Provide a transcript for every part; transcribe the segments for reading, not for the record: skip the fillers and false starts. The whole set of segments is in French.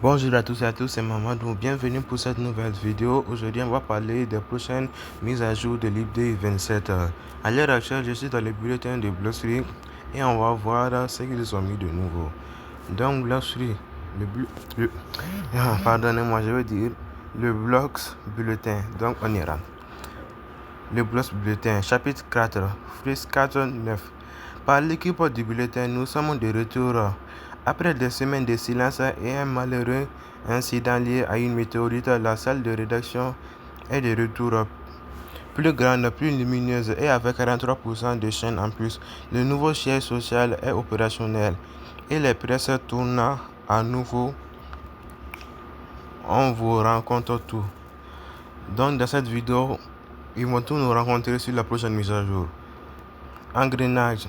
Bonjour à tous et à tous, c'est Mamadou. Bienvenue pour cette nouvelle vidéo. Aujourd'hui, on va parler des prochaines mises à jour de LibD 27. À l'heure actuelle, je suis dans le bulletin de Blockstream et on va voir ce qu'ils ont mis de nouveau. Donc, Blockstream, pardonnez-moi, je veux dire le Blocks Bulletin. Donc, on ira. Le Blocks Bulletin, chapitre 4, frise 4-9. Par l'équipe du bulletin, nous sommes de retour. Après des semaines de silence et un malheureux incident lié à une météorite, la salle de rédaction est de retour. Plus grande, plus lumineuse et avec 43% de chaînes en plus. Le nouveau siège social est opérationnel et les presses tournent à nouveau. On vous rencontre tout. Donc dans cette vidéo, ils vont tous nous rencontrer sur la prochaine mise à jour. Engrenage.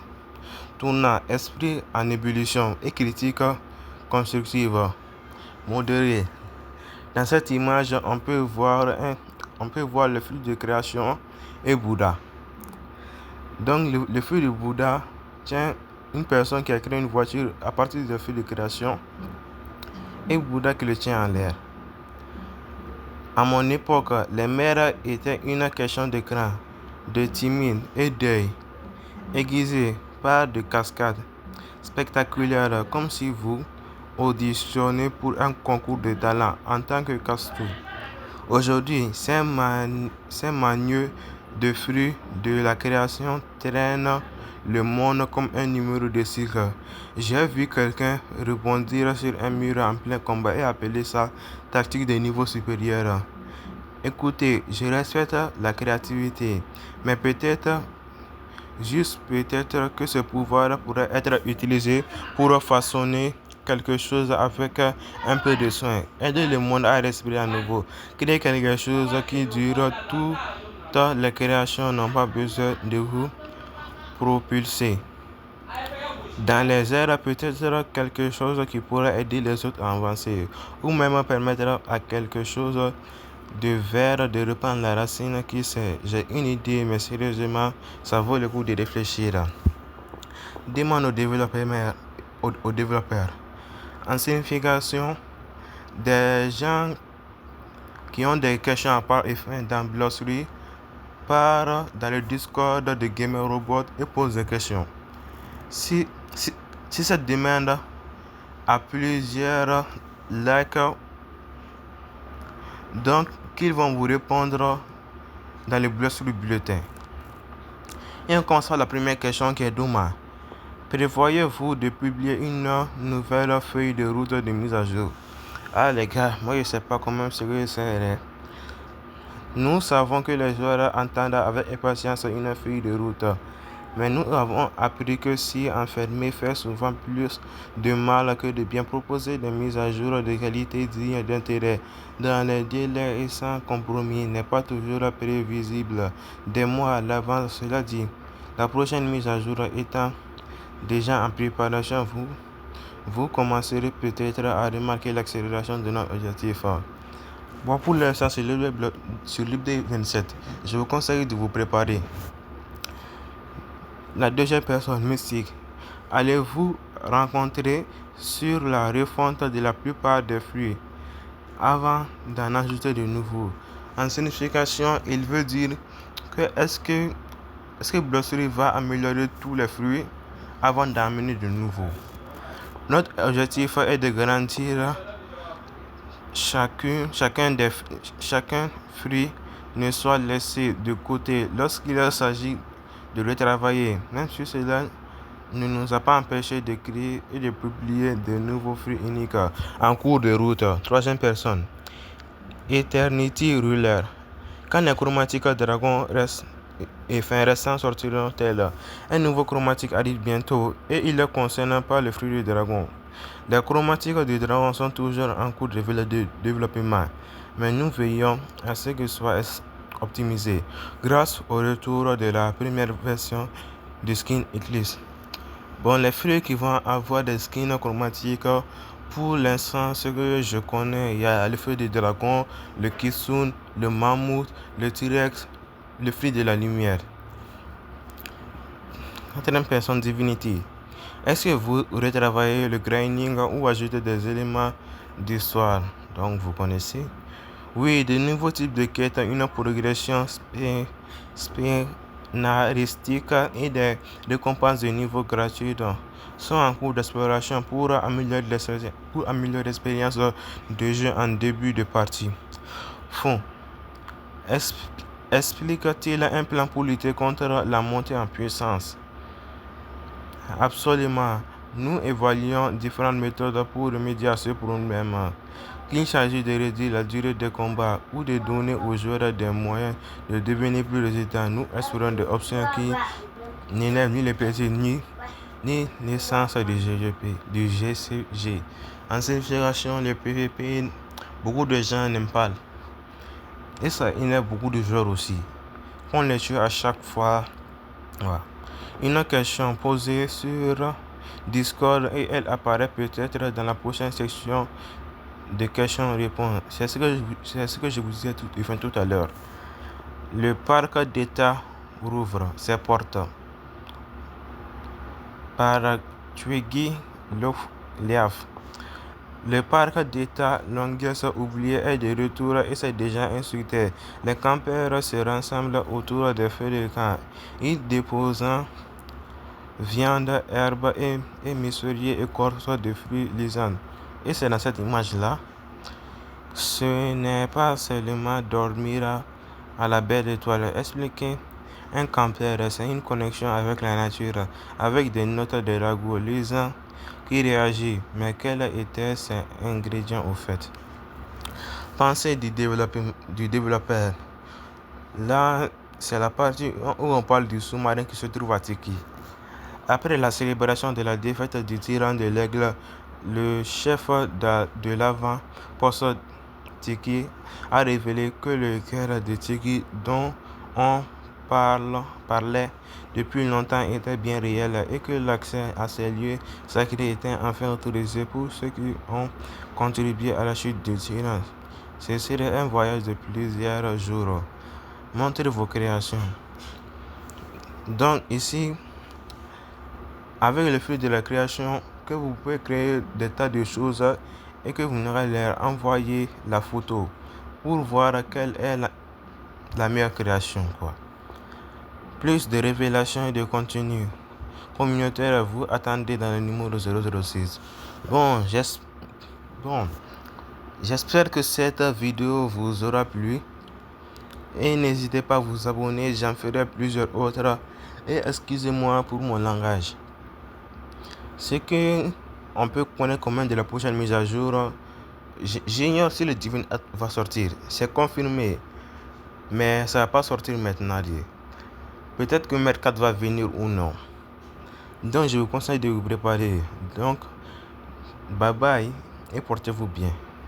Tournant, esprit en ébullition et critique constructive. Modéré. Dans cette image, on peut voir le flux de création et Bouddha. Donc le flux de Bouddha tient une personne qui a créé une voiture à partir du flux de création et Bouddha qui le tient en l'air. À mon époque, les mères étaient une question de crainte, de timide et d'œil, aiguisé par des cascades spectaculaires, comme si vous auditionnez pour un concours de talent en tant que castou. Aujourd'hui, ces manieux de fruits de la création traînent le monde comme un numéro de cirque. J'ai vu quelqu'un rebondir sur un mur en plein combat et appeler ça tactique de niveau supérieur. Écoutez, je respecte la créativité, mais peut-être, juste peut-être que ce pouvoir pourrait être utilisé pour façonner quelque chose avec un peu de soin. Aider le monde à respirer à nouveau. Créer quelque chose qui dure. Toutes les créations n'ont pas besoin de vous propulser dans les airs, peut-être quelque chose qui pourrait aider les autres à avancer, ou même permettre à quelque chose de vert de reprendre la racine. Qui sait, j'ai une idée, mais sérieusement, ça vaut le coup de réfléchir. Demande aux développeurs. En signification, des gens qui ont des questions à part et fin dans Blockstream partent dans le Discord de Gamer Robot et posent des questions. Si cette demande a plusieurs likes, donc qu'ils vont vous répondre dans le Blockstream bulletin. Et on commence par la première question qui est Douma. Prévoyez-vous de publier une nouvelle feuille de route de mise à jour? Ah les gars, moi je sais pas comment c'est. Nous savons que les joueurs entendent avec impatience une feuille de route. Mais nous avons appris que s'y enfermer fait souvent plus de mal que de bien proposer des mises à jour de qualité dignes d'intérêt dans les délais et sans compromis n'est pas toujours prévisible. Des mois à l'avance, cela dit, la prochaine mise à jour étant déjà en préparation, vous commencerez peut-être à remarquer l'accélération de notre objectif. Bon, pour l'instant, sur LibD 27, je vous conseille de vous préparer. La deuxième personne mystique. Allez-vous rencontrer sur la refonte de la plupart des fruits avant d'en ajouter de nouveaux? En signification, il veut dire que est-ce que Blockstream va améliorer tous les fruits avant d'amener de nouveaux? Notre objectif est de garantir chacun fruit ne soit laissé de côté lorsqu'il s'agit de le travailler, même si cela ne nous a pas empêché de créer et de publier de nouveaux fruits uniques en cours de route. Troisième personne. Eternity Ruler. Quand les chromatiques Dragon récents sortiront-elles? Un nouveau chromatique arrive bientôt et il ne concerne pas le fruit du dragon. Les chromatiques du dragon sont toujours en cours de développement, mais nous veillons à ce que soit optimisé grâce au retour de la première version du skin Eclipse. Bon, les fruits qui vont avoir des skins chromatiques, pour l'instant, ce que je connais, il y a le fruit du dragon, le Kitsune, le mammouth, le T-Rex, le fruit de la lumière. Quatrième personne, Divinity. Est-ce que vous retravaillez le grinding ou ajoutez des éléments d'histoire. Donc vous connaissez. Oui, de nouveaux types de quêtes, une progression scénaristique et des récompenses de niveau gratuits sont en cours d'exploration pour améliorer l'expérience de jeu en début de partie. Fond. Explique-t-il un plan pour lutter contre la montée en puissance? Absolument. Nous évaluons différentes méthodes pour remédier à ce problème. Qu'il s'agisse de réduire la durée des combats ou de donner aux joueurs des moyens de devenir plus résistants, nous explorons des options qui n'élèvent ni le plaisir ni l'essence du GCG. En simplification, le PvP, beaucoup de gens n'aiment pas. Et ça énerve beaucoup de joueurs aussi. On les tue à chaque fois. Voilà. Une question posée sur Discord et elle apparaît peut-être dans la prochaine section de questions-réponses. C'est ce que je vous disais tout à l'heure. Le parc d'État rouvre ses portes. Par Twiggy Liaf. Le parc d'État Longues oublié est de retour et c'est déjà insulté. Les campeurs se rassemblent autour des feux de camp. Ils déposent viande, herbe et misurier, écorce de fruits lisantes. Et c'est dans cette image-là. Ce n'est pas seulement dormir à la belle étoile. Expliquer un campeur, c'est une connexion avec la nature, avec des notes de ragoût lisant qui réagit. Mais quel était cet ingrédient au fait? Pensée du développeur. Là, c'est la partie où on parle du sous-marin qui se trouve à Tiki. Après la célébration de la défaite du tyran de l'aigle, le chef de l'avant-poste Tiki a révélé que le cœur de Tiki, dont on parlait depuis longtemps, était bien réel et que l'accès à ces lieux sacrés était enfin autorisé pour ceux qui ont contribué à la chute du tyran. Ce serait un voyage de plusieurs jours. Montrez vos créations. Donc ici, avec le flux de la création, que vous pouvez créer des tas de choses et que vous n'aurez leur envoyer la photo pour voir quelle est la meilleure création, quoi. Plus de révélations et de contenu communautaire vous attendez dans le numéro 006. Bon, j'espère que cette vidéo vous aura plu et n'hésitez pas à vous abonner, j'en ferai plusieurs autres et excusez-moi pour mon langage. Ce que on peut connaître comme de la prochaine mise à jour, j'ignore si le Divine va sortir. C'est confirmé, mais ça va pas sortir maintenant. Peut-être que Mer 4 va venir ou non. Donc je vous conseille de vous préparer. Donc bye bye et portez-vous bien.